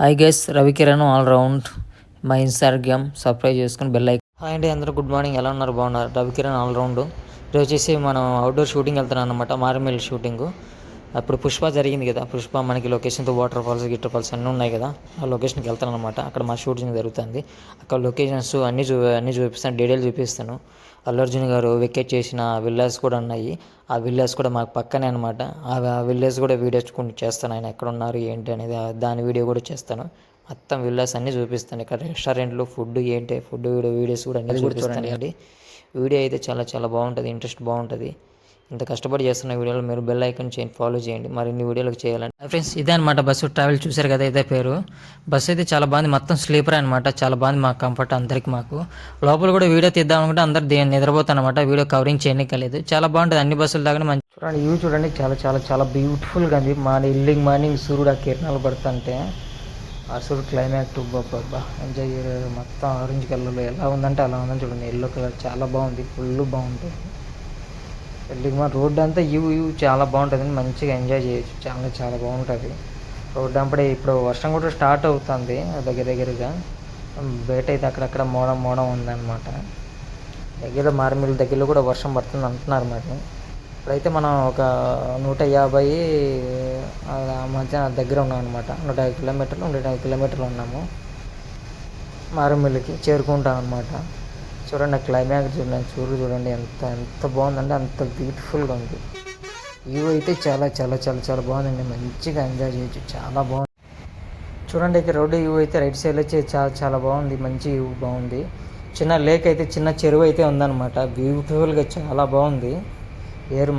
Hi guys, Ravikiran all round మా Instagram subscribe చేసుకుని bell icon. Hi అండి, అందరూ గుడ్ మార్నింగ్. ఎలా ఉన్నారు? బాగున్నారు? Ravikiran all round. ఇది వచ్చేసి మనం అవుట్డోర్ షూటింగ్ వెళ్తున్నాం అనమాట, మారేమిల్లి షూటింగ్. అప్పుడు పుష్ప జరిగింది కదా, పుష్ప మనకి లొకేషన్తో వాటర్ ఫాల్స్ గిటర్ ఫాల్స్ అన్నీ ఉన్నాయి కదా, ఆ లొకేషన్కి వెళ్తాను అనమాట. అక్కడ మా షూటింగ్ జరుగుతుంది. అక్కడ లొకేషన్స్ అన్నీ చూపిస్తాను, డీటెయిల్ చూపిస్తాను. అల్లు అర్జున్ గారు వికెట్ చేసిన విల్లాస్ కూడా ఉన్నాయి. ఆ విల్లాస్ కూడా మాకు పక్కనే అనమాట. ఆ విల్లాస్ కూడా వీడియోస్ కొన్ని చేస్తాను, ఆయన ఎక్కడ ఉన్నారు ఏంటి అనేది దాని వీడియో కూడా చేస్తాను. మొత్తం విల్లాస్ అన్నీ చూపిస్తాను. ఇక్కడ రెస్టారెంట్లు ఫుడ్ ఏంటి, ఫుడ్ వీడియోస్ కూడా అన్నీ చూపిస్తాను అండి. వీడియో అయితే చాలా చాలా బాగుంటుంది, ఇంట్రెస్ట్ బాగుంటుంది. ఇంత కష్టపడి చేస్తున్న వీడియోలో మీరు బెల్ ఐకాన్ చేయండి, ఫాలో చేయండి, మరిన్ని వీడియోలకు చేయాలండి. ఫ్రెండ్స్, ఇదే అనమాట బస్సు ట్రావెల్. చూశారు కదా, ఇదే పేరు. బస్సు అయితే చాలా బాగుంది, మొత్తం స్లీపర్ అనమాట. చాలా బాగుంది, మాకు కంఫర్ట్ అందరికి. మాకు లోపల కూడా వీడియో తీద్దాం అనుకుంటే అందరు నిద్రపోతానమాట, వీడియో కవరింగ్ చేయనికలేదు. చాలా బాగుంటుంది, అన్ని బస్సులు దాకా మంచి. చూడండి, ఇవి చూడండి, చాలా చాలా చాలా బ్యూటిఫుల్గా ఉంది. మార్నింగ్ సూర్యుడు ఆ కిరణాలు పడుతుంటే ఆ సూర్యుడు క్లైమాక్ట్ బాబా ఎంజాయ్. మొత్తం ఆరెంజ్ కలర్లో ఎలా ఉందంటే అలా ఉందని చూడండి. ఎల్లో కలర్ చాలా బాగుంది, ఫుల్ బాగుంటుంది. రోడ్డు అంతా చాలా బాగుంటుంది, మంచిగా ఎంజాయ్ చేయొచ్చు. చాలా చాలా బాగుంటుంది రోడ్డు. అప్పుడే ఇప్పుడు వర్షం కూడా స్టార్ట్ అవుతుంది దగ్గరగా. బయట అయితే అక్కడక్కడ మోడం ఉందన్నమాట. దగ్గర మారేమిల్లి దగ్గరలో కూడా వర్షం పడుతుంది అంటున్నారు మరి. ఇప్పుడైతే మనం ఒక 150 మధ్య దగ్గర ఉన్నాం అనమాట. 150 కిలోమీటర్లు ఉన్నాము, మారేమిల్లికి చేరుకుంటాం అనమాట. చూడండి, క్లైమాక్స్ చూడండి, చూడండి ఎంత బాగుందంటే అంత బ్యూటిఫుల్గా ఉంది. వ్యూ అయితే చాలా చాలా చాలా చాలా బాగుందండి, మంచిగా ఎంజాయ్ చేయొచ్చు, చాలా బాగుంది. చూడండి, ఇక్కడ రోడ్డు వ్యూ అయితే రైట్ సైడ్లో వచ్చి చాలా చాలా బాగుంది, మంచి వ్యూ బాగుంది. చిన్న లేక్ అయితే, చిన్న చెరువు అయితే ఉందన్నమాట, బ్యూటిఫుల్గా చాలా బాగుంది.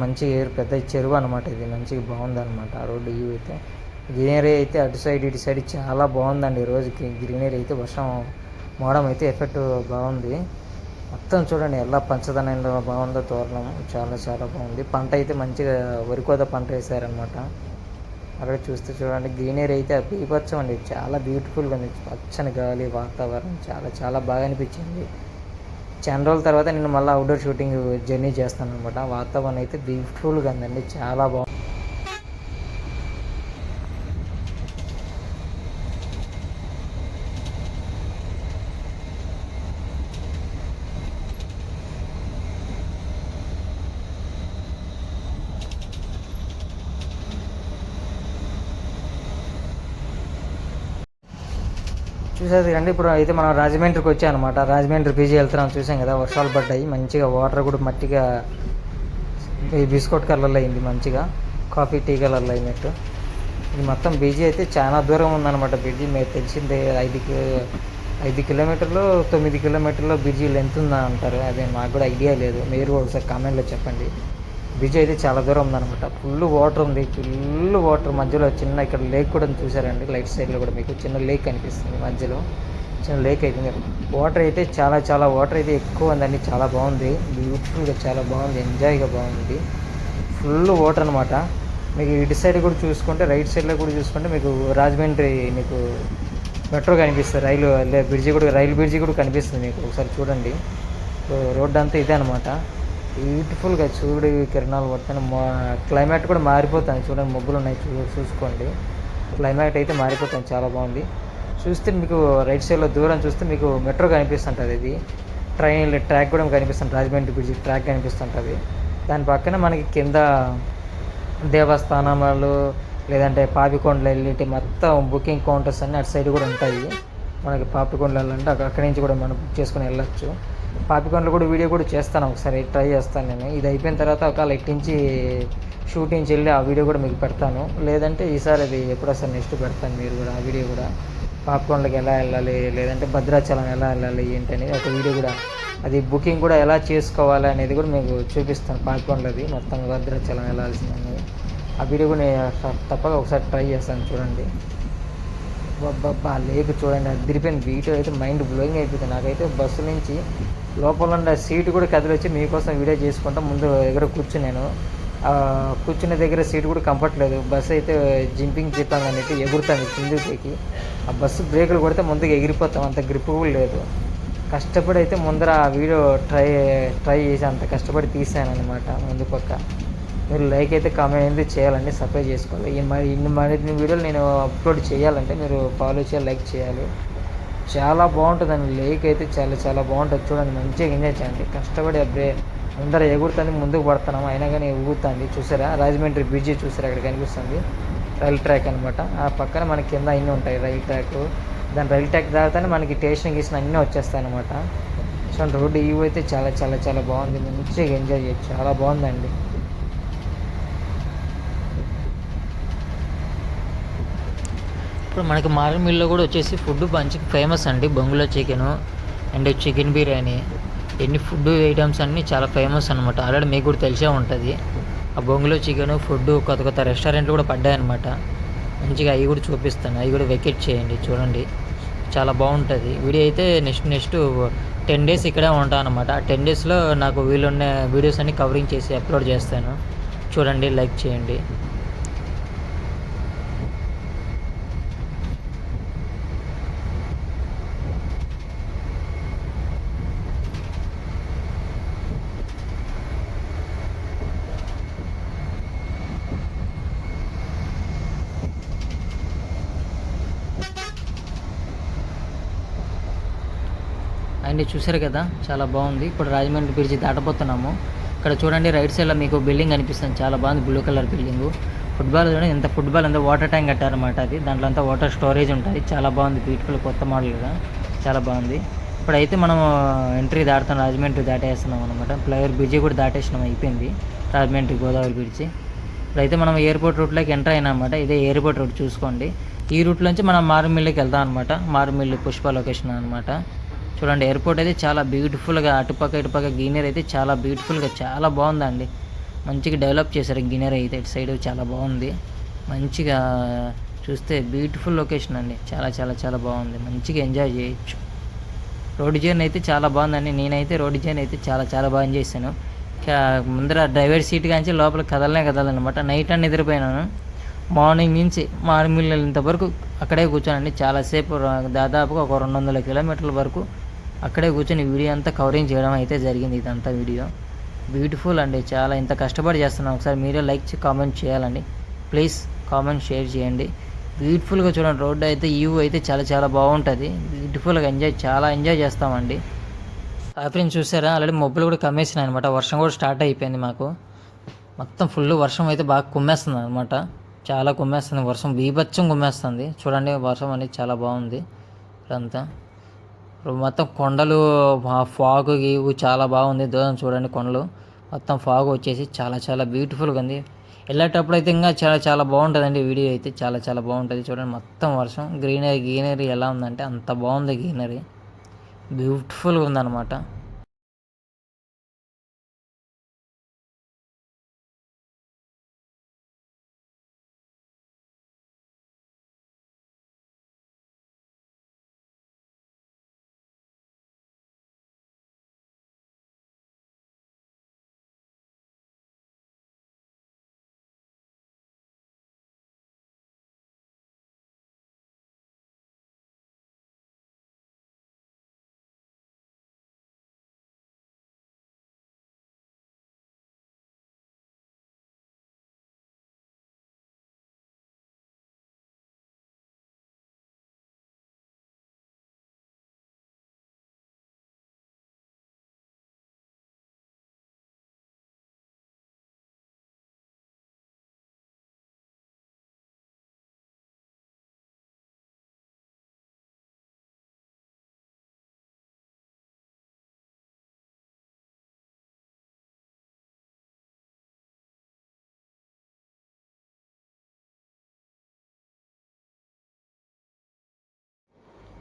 మంచి పెద్ద చెరువు అనమాట ఇది, మంచిగా బాగుంది అనమాట. ఆ రోడ్డు వ్యూ అయితే, గ్రీనరీ అయితే అటు సైడ్ ఇటు సైడ్ చాలా బాగుందండి. రోజుకి గ్రీనరీ అయితే, వర్షం మోడం అయితే ఎఫెక్ట్ బాగుంది. మొత్తం చూడండి ఎలా పంచదనంలో బాగుందో తోరణం, చాలా చాలా బాగుంది. పంట అయితే మంచిగా వరికోత పంట వేసారనమాట. అక్కడ చూస్తే చూడండి, గ్రీనరీ అయితే బీభత్సమండి, చాలా బ్యూటిఫుల్గా ఉంది. పచ్చని గాలి, వాతావరణం చాలా చాలా బాగా అనిపించింది. చాలా రోజుల తర్వాత నేను మళ్ళీ అవుట్డోర్ షూటింగ్ జర్నీ చేస్తాను అనమాట. వాతావరణం అయితే బ్యూటిఫుల్గా ఉందండి, చాలా బాగుంది. చూసేది కండి, ఇప్పుడు అయితే మనం రాజమండ్రికి వచ్చాం అనమాట. రాజమండ్రి పీజీ వెళ్తున్నాం, చూసాం కదా, వర్షాలు పడ్డాయి మంచిగా. వాటర్ కూడా మట్టిగా బిస్కెట్ కలర్లో అయింది, మంచిగా కాఫీ టీ కలర్లో అయినట్టు. ఇది మొత్తం బీజీ అయితే చాలా దూరం ఉందన్నమాట. బ్రిడ్జి మీరు తెలిసిందే, 5 కిలోమీటర్లు 9 కిలోమీటర్లో బ్రిడ్జి లెంత్ ఉందా అంటారు. అదే నాకు కూడా ఐడియా లేదు, మీరు ఒకసారి కామెంట్లో చెప్పండి. బ్రిడ్జ్ అయితే చాలా దూరం ఉందన్నమాట. ఫుల్ వాటర్ ఉంది, ఫుల్ వాటర్. మధ్యలో చిన్న ఇక్కడ లేక్ కూడా చూసారండి, లైట్ సైడ్లో కూడా మీకు చిన్న లేక్ కనిపిస్తుంది. మధ్యలో చిన్న లేక్ అయితే వాటర్ అయితే చాలా చాలా వాటర్ అయితే ఎక్కువ ఉందండి, చాలా బాగుంది, బ్యూటిఫుల్గా చాలా బాగుంది, ఎంజాయ్గా బాగుంది. ఫుల్ వాటర్ అనమాట. మీకు ఇటు సైడ్ కూడా చూసుకుంటే, రైట్ సైడ్లో కూడా చూసుకుంటే మీకు రాజమండ్రి మీకు మెట్రో కనిపిస్తుంది, రైలు బ్రిడ్జి కూడా కనిపిస్తుంది మీకు. ఒకసారి చూడండి, రోడ్డు అంతా ఇదే అనమాట. బ్యూటిఫుల్గా చూడు, కిరణాలు పడుతున్నాయి. క్లైమేట్ కూడా మారిపోతుంది చూడండి, మబ్బులు ఉన్నాయి చూసుకోండి. క్లైమేట్ అయితే మారిపోతుంది, చాలా బాగుంది. చూస్తే మీకు రైట్ సైడ్లో దూరం చూస్తే మీకు మెట్రో కనిపిస్తుంటుంది. ఇది ట్రాక్ కూడా కనిపిస్తుంది, రాజమండ్రి బ్రిడ్జి ట్రాక్ కనిపిస్తుంటుంది. దాని పక్కన మనకి కింద దేవస్థానాలు లేదంటే పాపికొండలు వెళ్ళి మొత్తం బుకింగ్ కౌంటర్స్ అన్నీ అటు సైడ్ కూడా ఉంటాయి. మనకి పాపికొండలు వెళ్ళాలంటే అక్కడి నుంచి కూడా మనం బుక్ చేసుకుని వెళ్ళొచ్చు. పాపికొండలు కూడా వీడియో కూడా చేస్తాను, ఒకసారి ట్రై చేస్తాను నేను. ఇది అయిపోయిన తర్వాత ఒకవేళ ఇట్టించి షూటింగ్కి వెళ్ళి ఆ వీడియో కూడా మీకు పెడతాను. లేదంటే ఈసారి అది ఎప్పుడోసారి నెక్స్ట్ పెడతాను, మీరు కూడా ఆ వీడియో కూడా. పాపికొండలకి ఎలా వెళ్ళాలి, లేదంటే భద్రాచలం ఎలా వెళ్ళాలి ఏంటి అనేది ఒక వీడియో కూడా, అది బుకింగ్ కూడా ఎలా చేసుకోవాలి అనేది కూడా మీకు చూపిస్తాను. పాపికొండలది మొత్తం భద్రాచలం వెళ్ళాల్సింది ఆ వీడియో కూడా తప్పక ఒకసారి ట్రై చేస్తాను, చూడండి. బాబా లేకు చూడండి, అది తిరిగిపోయిన వీడియో అయితే మైండ్ బ్లోయింగ్ అయిపోతుంది. నాకైతే బస్సు నుంచి లోపల ఉన్న సీటు కూడా కదిలొచ్చి మీకోసం వీడియో చేసుకుంటా ముందు దగ్గర కూర్చున్నాను. కూర్చున్న దగ్గర సీటు కూడా కంఫర్ట్ లేదు. బస్సు అయితే జింపింగ్ చెప్పాను అన్నట్టు ఎగురుతాను కిందికి. ఆ బస్సు బ్రేకులు కొడితే ముందుకు ఎగిరిపోతాం, అంత గ్రిప్ కూడా లేదు. కష్టపడి అయితే ముందర ఆ వీడియో ట్రై చేసి అంత కష్టపడి తీసాను అనమాట ముందు పక్క. మీరు లైక్ అయితే కామెంట్ అయితే చేయాలండి, సబ్స్క్రైబ్ చేసుకోవాలి. ఇన్ని వీడియోలు నేను అప్లోడ్ చేయాలంటే మీరు ఫాలో చేయాలి, లైక్ చేయాలి. చాలా బాగుంటుందండి. లేక్ అయితే చాలా చాలా బాగుంటుంది. చూడండి, మంచిగా ఎంజాయ్ చేయండి. కష్టపడి అప్పుడే అందరూ ఎగురుతుంది, ముందుకు పడుతున్నాము, అయినా కానీ ఎగురుతుంది. చూసారా, రాజమండ్రి బ్రిడ్జి చూసారా, అక్కడ కనిపిస్తుంది రైల్ ట్రాక్ అనమాట. ఆ పక్కన మనకి కింద అన్నీ ఉంటాయి రైల్ ట్రాక్. దాని రైల్ ట్రాక్ దాటితేనే మనకి స్టేషన్ గీసిన అన్నీ వచ్చేస్తాయి అనమాట. సో రోడ్డు ఇవి అయితే చాలా చాలా చాలా బాగుంది. మంచిగా ఎంజాయ్ చేయొచ్చు, చాలా బాగుందండి. ఇప్పుడు మనకి మారేడుమిల్లిలో కూడా వచ్చేసి ఫుడ్ మంచిగా ఫేమస్ అండి. బొంగులో చికెను అండ్ చికెన్ బిర్యానీ, ఎన్ని ఫుడ్ ఐటమ్స్ అన్నీ చాలా ఫేమస్ అనమాట. ఆల్రెడీ మీకు కూడా తెలిసే ఉంటుంది. ఆ బొంగులో చికెను ఫుడ్ కొత్త కొత్త రెస్టారెంట్లు కూడా పడ్డాయన్నమాట. మంచిగా అవి కూడా చూపిస్తాను, అవి కూడా వెకేట్ చేయండి, చూడండి, చాలా బాగుంటుంది. వీడియో అయితే నెక్స్ట్ 10 days ఇక్కడే ఉంటాను అనమాట. ఆ 10 daysలో నాకు వీలున్న వీడియోస్ అన్ని కవరింగ్ చేసి అప్లోడ్ చేస్తాను. చూడండి, లైక్ చేయండి. అండ్ చూసారు కదా, చాలా బాగుంది. ఇప్పుడు రాజమండ్రి బ్రిడ్జి దాటబోతున్నాము. ఇక్కడ చూడండి, రైట్ సైడ్లో మీకు బిల్డింగ్ కనిపిస్తుంది, చాలా బాగుంది, బ్లూ కలర్ బిల్డింగు. ఫుట్బాల్ చూడండి, ఎంత ఫుట్బాల్ అంతా వాటర్ ట్యాంక్ కట్టారన్నమాట. అది దాంట్లో అంతా వాటర్ స్టోరేజ్ ఉంటుంది. చాలా బాగుంది, బ్యూటిఫుల్, కొత్త మోడల్గా చాలా బాగుంది. ఇప్పుడైతే మనం ఎంట్రీ దాటుతాం, రాజమండ్రి దాటేస్తున్నాం అనమాట. ఫ్లైఓవర్ బ్రిడ్జి కూడా దాటేసినాం, అయిపోయింది రాజమండ్రి గోదావరి బ్రిడ్జి. ఇప్పుడైతే మనం ఎయిర్పోర్ట్ రూట్లోకి ఎంటర్ అయినా అనమాట. ఇదే ఎయిర్పోర్ట్ రూట్ చూసుకోండి. ఈ రూట్లోంచి మనం మారేడుమిల్లికి వెళ్తాం అనమాట. మారేడుమిల్లి పుష్ప లొకేషన్ అనమాట. చూడండి, ఎయిర్పోర్ట్ అయితే చాలా బ్యూటిఫుల్గా, ఇటుపక్క గ్రీనరీ అయితే చాలా బ్యూటిఫుల్గా చాలా బాగుందండి. మంచిగా డెవలప్ చేశారు గ్రీనరీ అయితే. ఇటు సైడ్ చాలా బాగుంది, మంచిగా చూస్తే బ్యూటిఫుల్ లొకేషన్ అండి. చాలా చాలా చాలా బాగుంది, మంచిగా ఎంజాయ్ చేయొచ్చు. రోడ్ జర్నీ అయితే చాలా బాగుందండి. నేనైతే రోడ్ జర్నీ అయితే చాలా చాలా బాగా ఎంజాయ్ చేశాను. ముందర డ్రైవర్ సీట్ కాంచి లోపల కదలనమాట. నైట్ అని నిద్రపోయినాను. మార్నింగ్ నుంచి మారేడుమిల్లి ఇంతవరకు అక్కడే కూర్చోనండి. చాలాసేపు, దాదాపుగా ఒక 200 కిలోమీటర్ల వరకు అక్కడే కూర్చొని వీడియో అంతా కవరింగ్ చేయడం అయితే జరిగింది. ఇదంతా వీడియో బ్యూటిఫుల్ అండి. చాలా ఇంత కష్టపడి చేస్తున్నాం. ఒకసారి మీరే లైక్ కామెంట్ చేయాలండి, ప్లీజ్ కామెంట్ షేర్ చేయండి. బ్యూటిఫుల్గా చూడండి, రోడ్డు అయితే వ్యూ అయితే చాలా చాలా బాగుంటుంది. బ్యూటిఫుల్గా చాలా ఎంజాయ్ చేస్తామండి. ఫ్రెండ్స్ చూసారా, ఆల్రెడీ మబ్బులు కూడా కమ్మేసినాయి అనమాట. వర్షం కూడా స్టార్ట్ అయిపోయింది మాకు. మొత్తం ఫుల్ వర్షం అయితే బాగా కుమ్మేస్తుంది అనమాట. చాలా కుమ్మేస్తుంది వర్షం, బీభత్సం కుమ్మేస్తుంది. చూడండి, వర్షం అనేది చాలా బాగుంది. ఇదంతా మొత్తం కొండలు, ఫాగు గీవు చాలా బాగుంది. దూరం చూడండి, కొండలు మొత్తం ఫాగ్ వచ్చేసి చాలా చాలా బ్యూటిఫుల్గా ఉంది. వెళ్ళేటప్పుడు అయితే ఇంకా చాలా చాలా బాగుంటుందండి. వీడియో అయితే చాలా చాలా బాగుంటుంది. చూడండి, మొత్తం వర్షం, గ్రీనరీ ఎలా ఉందంటే అంత బాగుంది. గ్రీనరీ బ్యూటిఫుల్గా ఉందన్నమాట.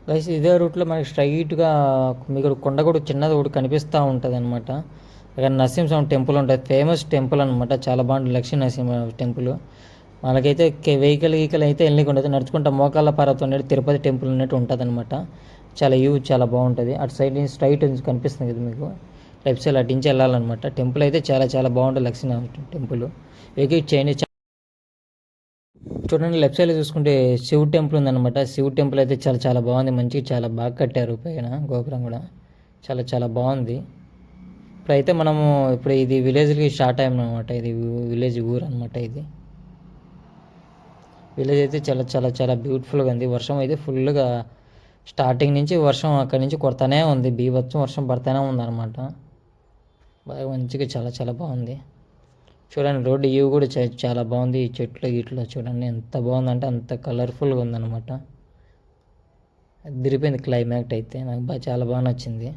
గైస్, ఇదే రూట్లో మనకి స్ట్రైట్గా మీకు కొండ కూడా చిన్నది ఒకటి కనిపిస్తూ ఉంటుంది అనమాట. అక్కడ నరసింహస్వామి టెంపుల్ ఉంటుంది, ఫేమస్ టెంపుల్ అనమాట. చాలా బాగుంటుంది లక్ష్మీ నరసింహ టెంపుల్. మనకైతే వెహికల్ అయితే వెళ్ళకుండా నడుచుకుంటా మోకాళ్ళ పర్వతం అనేది తిరుపతి టెంపుల్ ఉన్నట్టు ఉంటుంది అనమాట. చాలా చాలా బాగుంటుంది. అటు సైడ్ నుంచి స్ట్రైట్ కనిపిస్తుంది కదా మీకు, లెఫ్ట్ సైడ్ అటు నుంచి వెళ్ళాలన్నమాట. టెంపుల్ అయితే చాలా చాలా బాగుంటుంది, లక్ష్మీ టెంపుల్. వెకేట్ చేయండి. చూడండి, లెఫ్ట్ సైడ్లో చూసుకుంటే శివుడు టెంపుల్ ఉందన్నమాట. శివుడు టెంపుల్ అయితే చాలా చాలా బాగుంది, మంచిగా చాలా బాగా కట్టారు. పైన గోపురం కూడా చాలా చాలా బాగుంది. ఇప్పుడైతే మనము ఇప్పుడు ఇది విలేజ్కి స్టార్ట్ అయ్యాం అనమాట. ఇది విలేజ్ ఊరు అనమాట. ఇది విలేజ్ అయితే చాలా చాలా చాలా బ్యూటిఫుల్గా ఉంది. వర్షం అయితే ఫుల్గా స్టార్టింగ్ నుంచి వర్షం అక్కడి నుంచి కొడతానే ఉంది. బీభత్సం వర్షం పడతానే ఉంది అనమాట. బాగా మంచిగా చాలా చాలా బాగుంది. చూడండి రోడ్డు వ్యూ కూడా చాలా బాగుంది. ఈ చెట్లు గిట్లు చూడండి ఎంత బాగుందంటే అంత కలర్ఫుల్గా ఉందన్నమాట. అదిరిపోయింది క్లైమేట్ అయితే. నాకు చాలా బాగా నచ్చింది.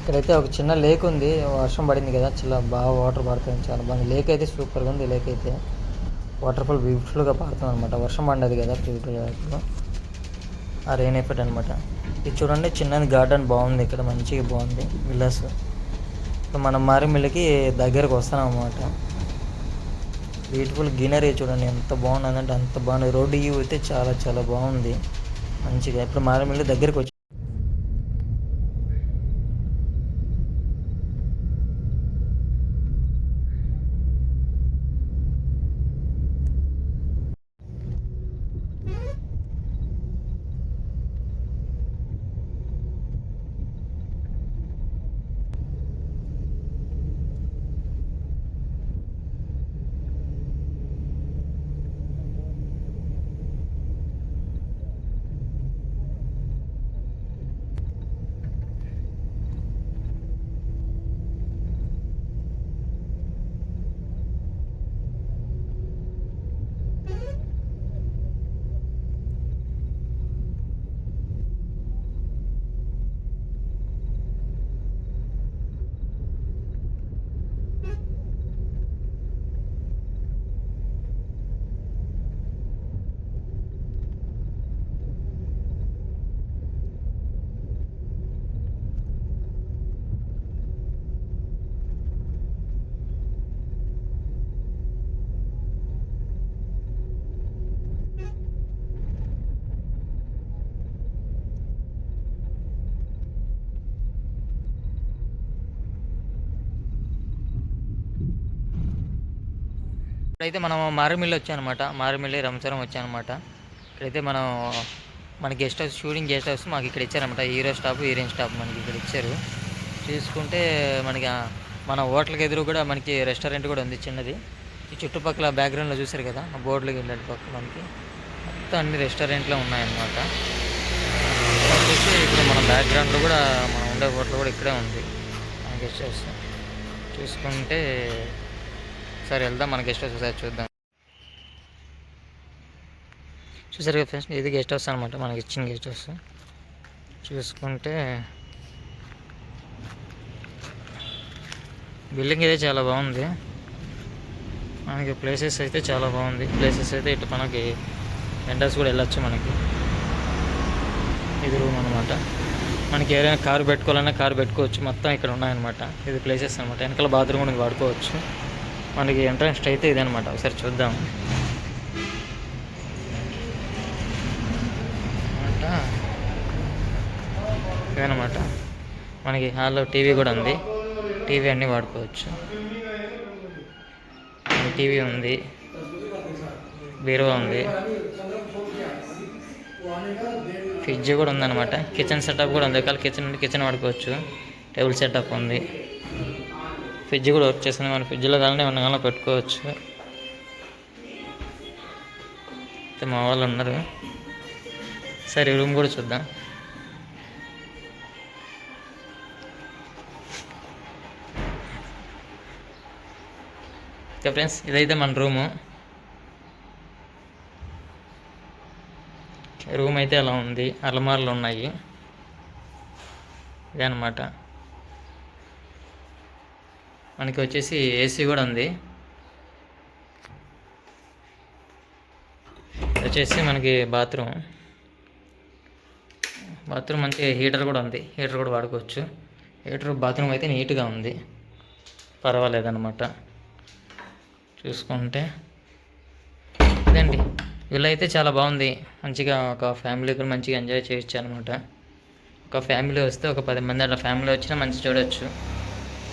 ఇక్కడైతే ఒక చిన్న లేక్ ఉంది, వర్షం పడింది కదా, చాలా బాగా వాటర్ పడుతుంది, చాలా బాగుంది. లేక్ అయితే సూపర్గా ఉంది. లేక్ అయితే వాటర్ ఫాల్ బ్యూటిఫుల్గా పడుతుంది అనమాట. వర్షం పడ్డది కదా బ్యూటిఫుల్గా, ఆ రెయిన్ ఎఫెక్ట్ అనమాట. ఇది చూడండి, చిన్నది గార్డెన్ బాగుంది ఇక్కడ, మంచిగా బాగుంది విల్లాస్. ఇప్పుడు మనం మారేమిల్లికి దగ్గరకు వస్తున్నాం అన్నమాట. బ్యూటిఫుల్ గ్రీనరీ చూడండి ఎంత బాగున్నదంటే అంత బాగుంది. రోడ్డు వ్యూ అయితే చాలా చాలా బాగుంది మంచిగా. ఇప్పుడు మారేమిల్లి దగ్గరికి వచ్చి ఇప్పుడైతే మనం మారేమిల్లి వచ్చానమాట. మారేమిల్లి రంసరం వచ్చానమాట. ఇక్కడైతే మన guest house, shooting guest house మాకు ఇక్కడ ఇచ్చారనమాట. హీరో స్టాప్, హీరోయిన్ స్టాప్ మనకి ఇక్కడ ఇచ్చారు. చూసుకుంటే మనకి మన హోటల్కి ఎదురు కూడా మనకి రెస్టారెంట్ కూడా ఉంది చిన్నది. ఈ చుట్టుపక్కల బ్యాక్గ్రౌండ్లో చూసారు కదా, ఆ బోర్డులకి వెళ్ళే పక్క మనకి మొత్తం అన్ని రెస్టారెంట్లో ఉన్నాయన్నమాట. వచ్చేసి ఇప్పుడు మన బ్యాక్గ్రౌండ్లో కూడా మనం ఉండే హోటల్ కూడా ఇక్కడే ఉంది మన గెస్ట్ హౌస్. చూసుకుంటే సరే వెళ్దాం మన గెస్ట్ హౌస్ ఒకసారి చూద్దాం. చూసారు కదా ఫ్రెండ్స్, ఇది గెస్ట్ హౌస్ అనమాట, మనకి ఇచ్చిన గెస్ట్ హౌస్. చూసుకుంటే బిల్డింగ్ అయితే చాలా బాగుంది. మనకి ప్లేసెస్ అయితే చాలా బాగుంది. ప్లేసెస్ అయితే ఇటు మనకి ఎంట్రన్స్ కూడా వెళ్ళొచ్చు. మనకి ఇది రూమ్ అనమాట. మనకి ఏదైనా కారు పెట్టుకోవాలన్నా కారు పెట్టుకోవచ్చు. మొత్తం ఇక్కడ ఉన్నాయన్నమాట. ఇది ప్లేసెస్ అనమాట. వెనకాల బాత్రూమ్ కూడా వాడుకోవచ్చు. మనకి ఎంట్రన్స్ అయితే ఇది అనమాట. ఒకసారి చూద్దాం ఇదనమాట. మనకి హాల్లో టీవీ కూడా ఉంది. టీవీ అన్నీ వాడుకోవచ్చు. టీవీ ఉంది, బీరువా ఉంది, ఫ్రిడ్జ్ కూడా ఉందన్నమాట. కిచెన్ సెటప్ కూడా ఉంది. ఒకవేళ కిచెన్ వాడుకోవచ్చు. టేబుల్ సెటప్ ఉంది. ఫ్రిడ్జ్ కూడా వర్క్ చేస్తుంది. మన ఫ్రిడ్జ్లో కానీ ఏమన్నా పెట్టుకోవచ్చు. అయితే మా వాళ్ళు ఉన్నారు. సరే రూమ్ కూడా చూద్దాం. ఓకే ఫ్రెండ్స్, ఇదైతే మన రూమ్ అయితే అలా ఉంది. అలమార్లు ఉన్నాయి. ఇదే అనమాట. మనకి వచ్చేసి ఏసీ కూడా ఉంది. వచ్చేసి మనకి బాత్రూమ్ మంచి హీటర్ కూడా ఉంది. హీటర్ కూడా వాడుకోవచ్చు. బాత్రూమ్ అయితే నీట్గా ఉంది, పర్వాలేదన్నమాట. చూసుకుంటే ఇదండి, వీళ్ళు అయితే చాలా బాగుంది. మంచిగా ఒక ఫ్యామిలీ కూడా మంచిగా ఎంజాయ్ చేయొచ్చు అనమాట. ఒక ఫ్యామిలీ వస్తే ఒక 10 మంది అట్లా ఫ్యామిలీ వచ్చినా మంచిగా చూడవచ్చు.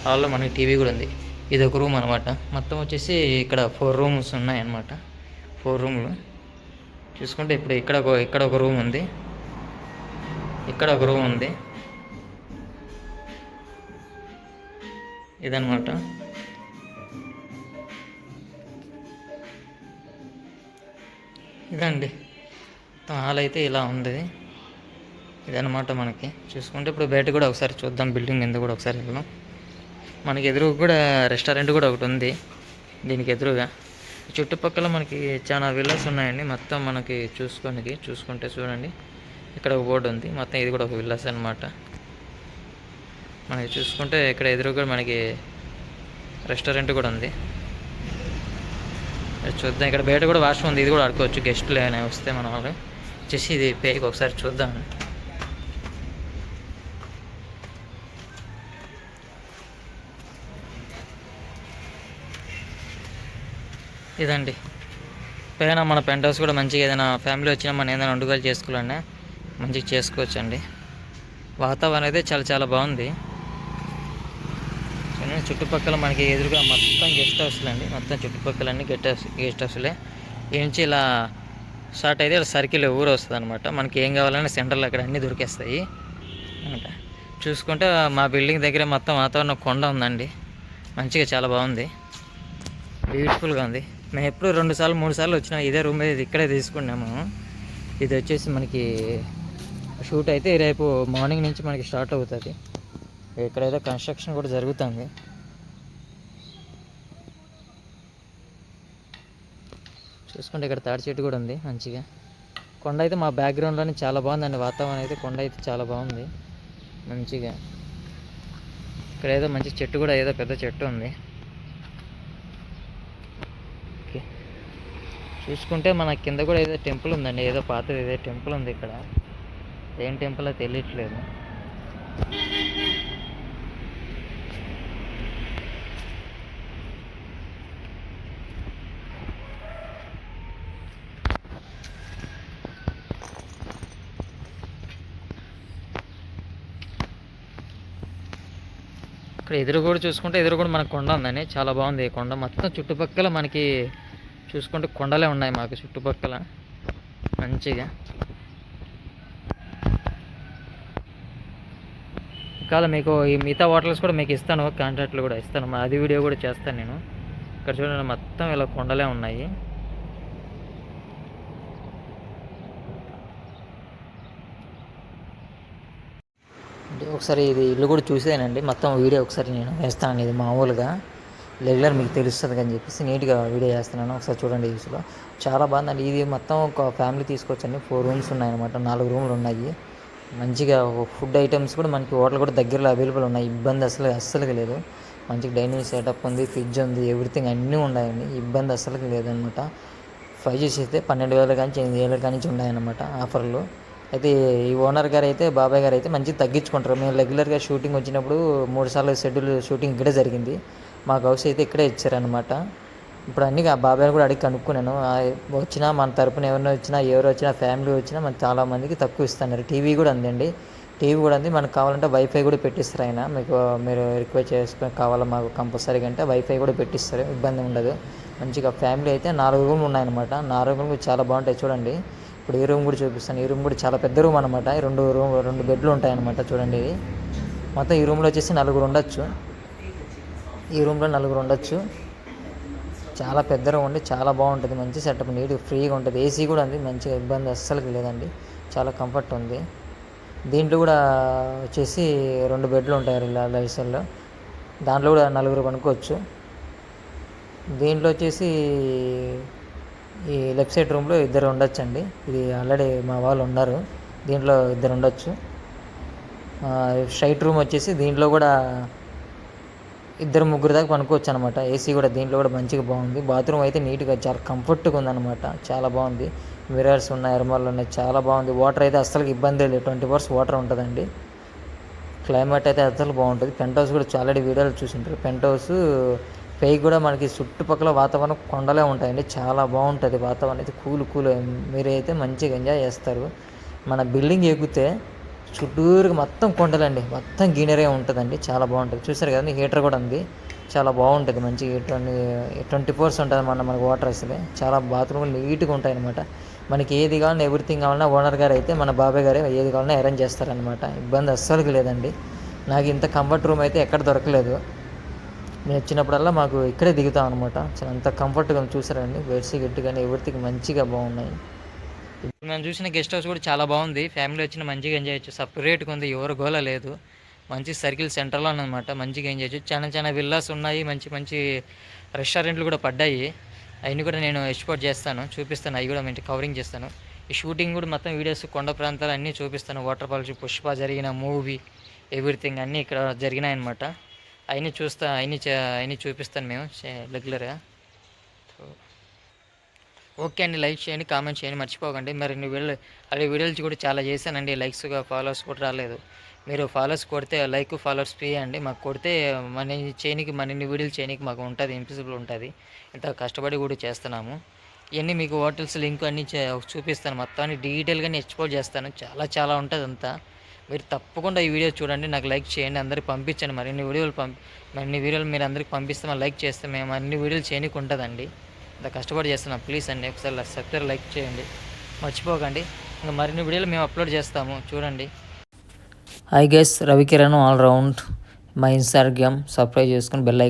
హాల్లో మనకి టీవీ కూడా ఉంది. ఇది ఒక రూమ్ అనమాట. మొత్తం వచ్చేసి ఇక్కడ 4 రూమ్స్ ఉన్నాయన్నమాట. 4 రూమ్లు చూసుకుంటే ఇప్పుడు ఇక్కడ ఒక రూమ్ ఉంది, ఇక్కడ ఒక రూమ్ ఉంది. ఇదనమాట. ఇదండి హాల్ అయితే ఇలా ఉంది. ఇదనమాట మనకి. చూసుకుంటే ఇప్పుడు బయట కూడా ఒకసారి చూద్దాం. బిల్డింగ్ ఎందుకు కూడా ఒకసారి వెళ్దాం. మనకి ఎదురుగా కూడా రెస్టారెంట్ కూడా ఒకటి ఉంది దీనికి ఎదురుగా. చుట్టుపక్కల మనకి చాలా విల్లాస్ ఉన్నాయండి. మొత్తం మనకి చూసుకుంటే చూడండి, ఇక్కడ ఒక బోర్డు ఉంది. మొత్తం ఇది కూడా ఒక విల్లాస్ అనమాట. మనకి చూసుకుంటే ఇక్కడ ఎదురుగా మనకి రెస్టారెంట్ కూడా ఉంది. చూద్దాం, ఇక్కడ బయట కూడా వాష్రూమ్ ఉంది, ఇది కూడా ఆడుకోవచ్చు గెస్టులు ఏమైనా వస్తే మన వాళ్ళు. వచ్చేసి ఇది పేకి ఒకసారి చూద్దాం. ఇదండి పైన మన పెంట్ హౌస్ కూడా మంచిగా ఏదైనా ఫ్యామిలీ వచ్చినా మనం ఏదైనా వండుకలు చేసుకోవాలన్నా మంచిగా చేసుకోవచ్చు అండి. వాతావరణం అయితే చాలా చాలా బాగుంది. చుట్టుపక్కల మనకి ఎదురుగా మొత్తం గెస్ట్ హౌస్లు అండి, మొత్తం చుట్టుపక్కలన్నీ గెస్ట్ హౌస్లే. ఈ నుంచి ఇలా స్టార్ట్ అయితే ఇలా సర్కిల్ ఊరు వస్తుంది అనమాట. మనకి ఏం కావాలన్నా సెంటర్లో అక్కడ అన్నీ దొరికేస్తాయి అనమాట. చూసుకుంటే మా బిల్డింగ్ దగ్గర మొత్తం వాతావరణం కొండ ఉందండి, మంచిగా చాలా బాగుంది, బ్యూటిఫుల్గా ఉంది. మేము ఎప్పుడు 2 సార్లు 3 సార్లు వచ్చినాం. ఇదే రూమ్ ఇది ఇక్కడే తీసుకున్నాము. ఇది వచ్చేసి మనకి షూట్ అయితే రేపు మార్నింగ్ నుంచి మనకి స్టార్ట్ అవుతుంది. ఇక్కడైతే కన్స్ట్రక్షన్ కూడా జరుగుతుంది. చూసుకుంటే ఇక్కడ తాడి చెట్టు కూడా ఉంది మంచిగా. కొండ అయితే మా బ్యాక్గ్రౌండ్లోనే చాలా బాగుందండి వాతావరణం అయితే. కొండ అయితే చాలా బాగుంది మంచిగా. ఇక్కడ ఏదో మంచి చెట్టు కూడా, ఏదో పెద్ద చెట్టు ఉంది. ఓకే, చూసుకుంటే మన కింద కూడా ఏదో టెంపుల్ ఉందండి, ఏదో పాతది ఏదో టెంపుల్ ఉంది ఇక్కడ. ఏం టెంపుల్ తెలియట్లేదు. ఇక్కడ ఎదురు కూడా చూసుకుంటే ఎదురు కూడా మనకు కొండ ఉందండి, చాలా బాగుంది. ఈ కొండ మొత్తం చుట్టుపక్కల మనకి చూసుకుంటే కొండలే ఉన్నాయి మాకు చుట్టుపక్కల మంచిగా. కాదు మీకు ఈ మిగతా హోటల్స్ కూడా మీకు ఇస్తాను, కాంట్రాక్ట్లు కూడా ఇస్తాను, అది వీడియో కూడా చేస్తాను నేను. ఇక్కడ చూడండి మొత్తం ఇలా కొండలే ఉన్నాయి. ఒకసారి ఇది ఇల్లు కూడా చూసేనండి, మొత్తం వీడియో ఒకసారి నేను వేస్తాను. ఇది మామూలుగా రెగ్యులర్ మీకు తెలుస్తుంది అని చెప్పేసి నీట్గా వీడియో చేస్తున్నాను. ఒకసారి చూడండి. యూస్లో చాలా బాగుందండి. ఇది మొత్తం ఒక ఫ్యామిలీ తీసుకొచ్చండి. 4 రూమ్స్ ఉన్నాయన్నమాట, 4 రూమ్లు ఉన్నాయి. మంచిగా ఫుడ్ ఐటమ్స్ కూడా మనకి హోటల్ కూడా దగ్గరలో అవైలబుల్ ఉన్నాయి. ఇబ్బంది అస్సలుకి లేదు. మంచిగా డైనింగ్ సెటప్ ఉంది, ఫ్రిడ్జ్ ఉంది, ఎవ్రీథింగ్ అన్నీ ఉన్నాయండి. ఇబ్బంది అస్సలుకి లేదనమాట. 5G అయితే 12,000 కానీ 8,000 కానీ ఉన్నాయన్నమాట ఆఫర్లు. అయితే ఈ ఓనర్ గారు అయితే, బాబాయ్ గారు అయితే మంచిగా తగ్గించుకుంటారు. మేము రెగ్యులర్గా షూటింగ్ వచ్చినప్పుడు 3 సార్లు షెడ్యూల్ షూటింగ్ ఇక్కడే జరిగింది. మాకు హౌస్ అయితే ఇక్కడే ఇచ్చారనమాట. ఇప్పుడు అన్నీ ఆ బాబాయ్ కూడా అడిగి కనుక్కున్నాను. వచ్చినా మన తరపున ఎవరు వచ్చినా ఫ్యామిలీ వచ్చినా మనకు చాలామందికి తక్కువ ఇస్తున్నారు. టీవీ కూడా ఉందండి, టీవీ కూడా ఉంది. మనకు కావాలంటే వైఫై కూడా పెట్టిస్తారు ఆయన. మీరు రిక్వెస్ట్ చేసుకొని కావాలా మాకు కంపల్సరీగా అంటే వైఫై కూడా పెట్టిస్తారు, ఇబ్బంది ఉండదు. మంచిగా ఫ్యామిలీ అయితే 4 రూమ్లు ఉన్నాయన్నమాట. 4 రూమ్లు చాలా బాగుంటాయి చూడండి. ఇప్పుడు ఈ రూమ్ కూడా చూపిస్తాను. ఈ రూమ్ కూడా చాలా పెద్ద రూమ్ అనమాట. 2 బెడ్లు ఉంటాయి అనమాట. చూడండి, ఇది మొత్తం ఈ రూమ్లో వచ్చేసి 4 ఉండొచ్చు. ఈ రూమ్లో 4 ఉండొచ్చు. చాలా పెద్ద రూమ్ ఉండి చాలా బాగుంటుంది. మంచి సెటప్, నీట్గా ఫ్రీగా ఉంటుంది. ఏసీ కూడా ఉంది, మంచిగా ఇబ్బంది అస్సలకి లేదండి, చాలా కంఫర్ట్ ఉంది. దీంట్లో కూడా వచ్చేసి 2 బెడ్లు ఉంటాయి లైసల్లో. దాంట్లో కూడా 4 పనుకోవచ్చు. దీంట్లో వచ్చేసి ఈ లెఫ్ట్ సైడ్ రూమ్లో 2 ఉండొచ్చండి. ఇది ఆల్రెడీ మా వాళ్ళు ఉన్నారు, దీంట్లో 2 ఉండొచ్చు. స్ట్రైట్ రూమ్ వచ్చేసి దీంట్లో కూడా 2-3 దాకా పనుకోవచ్చు అనమాట. ఏసీ కూడా దీంట్లో కూడా మంచిగా బాగుంది. బాత్రూమ్ అయితే నీట్గా చాలా కంఫర్ట్గా ఉందన్నమాట, చాలా బాగుంది. మిరర్స్ ఉన్నాయి, ఎర్మాలు ఉన్నాయి, చాలా బాగుంది. వాటర్ అయితే అస్సలు ఇబ్బంది లేదు, 24 hours వాటర్ ఉంటుందండి. క్లైమేట్ అయితే అస్సలు బాగుంటుంది. పెంట్ హౌస్ కూడా ఆల్రెడీ వీడియోలు చూసింటారు. పెంట్ హౌస్ పైకి కూడా మనకి చుట్టుపక్కల వాతావరణం కొండలే ఉంటాయండి, చాలా బాగుంటుంది వాతావరణం అయితే. కూల్ మీరైతే మంచిగా ఎంజాయ్ చేస్తారు. మన బిల్డింగ్ ఎక్కితే చుట్టూరుగా మొత్తం కొండలండి, మొత్తం గ్రీనరీ ఉంటుందండి, చాలా బాగుంటుంది. చూసారు కదండి, హీటర్ కూడా ఉంది, చాలా బాగుంటుంది. మంచిగా 24 hours ఉంటుంది మనకు వాటర్ అసలే. చాలా బాత్రూమ్లు నీట్గా ఉంటాయి అనమాట. మనకి ఏది కావాలన్నా ఎవ్రీథింగ్ కావాలన్నా ఓనర్ గారు అయితే, మన బాబాయ్ గారే ఏది కావాలన్నా అరేంజ్ చేస్తారనమాట. ఇబ్బంది అస్సలుకి లేదండి. నాకు ఇంత కంఫర్ట్ రూమ్ అయితే ఎక్కడ దొరకలేదు. నేను వచ్చినప్పుడల్లా మాకు ఇక్కడే దిగుతాం అనమాట. అంత కంఫర్ట్గా చూసారండి. బెడ్స్ గిట్టు కానీ ఎవ్రీథింగ్ మంచిగా బాగున్నాయి. ఇప్పుడు మనం చూసిన గెస్ట్ హౌస్ కూడా చాలా బాగుంది. ఫ్యామిలీ వచ్చిన మంచిగా ఎంజాయ్ చేయొచ్చు. సపరేట్గా ఉంది, ఎవరు గోల లేదు. మంచి సర్కిల్ సెంటర్లో ఉందన్నమాట, మంచిగా ఎంజాయ్ చేయొచ్చు. చాలా విల్లాస్ ఉన్నాయి, మంచి రెస్టారెంట్లు కూడా పడ్డాయి. అవన్నీ కూడా నేను ఎక్స్పోర్ట్ చేస్తాను, చూపిస్తాను. అవి కూడా మంచి కవరింగ్ చేస్తాను. ఈ షూటింగ్ కూడా మొత్తం వీడియోస్ కొండ ప్రాంతాలు అన్నీ చూపిస్తాను. వాటర్ ఫాల్స్, పుష్ప జరిగిన మూవీ ఎవ్రీథింగ్ అన్నీ ఇక్కడ జరిగినాయన్నమాట. అవన్నీ చూపిస్తాను మేము రెగ్యులర్గా. ఓకే అండి, లైక్ చేయండి, కామెంట్ చేయండి మర్చిపోకండి. మరి వీడియోలు కూడా చాలా చేశానండి, లైక్స్గా ఫాలోవర్స్ కూడా రాలేదు. మీరు ఫాలోవర్స్ కొడితే ఫాలోవర్స్ ఫ్రీ అండి. మాకు కొడితే మన వీడియోలు చేయడానికి మాకు ఉంటుంది, ఇంపాసిబుల్ ఉంటుంది. ఇంత కష్టపడి కూడా చేస్తున్నాము. ఇవన్నీ మీకు హోటల్స్ లింక్ అన్నీ చూపిస్తాను, మొత్తాన్ని డీటెయిల్గా ఎక్స్ప్లోర్ చేస్తాను. చాలా చాలా ఉంటుంది అంతా. మీరు తప్పకుండా ఈ వీడియో చూడండి, నాకు లైక్ చేయండి, అందరికి పంపించండి. మరిన్ని వీడియోలు మీరు అందరికి పంపిస్తే లైక్ చేస్తే మేము అన్ని వీడియోలు చేయడానికి ఉంటుందండి. ఇంత కష్టపడి చేస్తున్నాం. ప్లీజ్ అండి ఒకసారి సబ్స్క్రైబ్ లైక్ చేయండి మర్చిపోకండి. ఇంకా మరిన్ని వీడియోలు మేము అప్లోడ్ చేస్తాము, చూడండి. Hi guys, Ravikiran all round. మా ఇన్స్టాగ్రామ్ సబ్స్క్రైబ్ చేసుకుని బెల్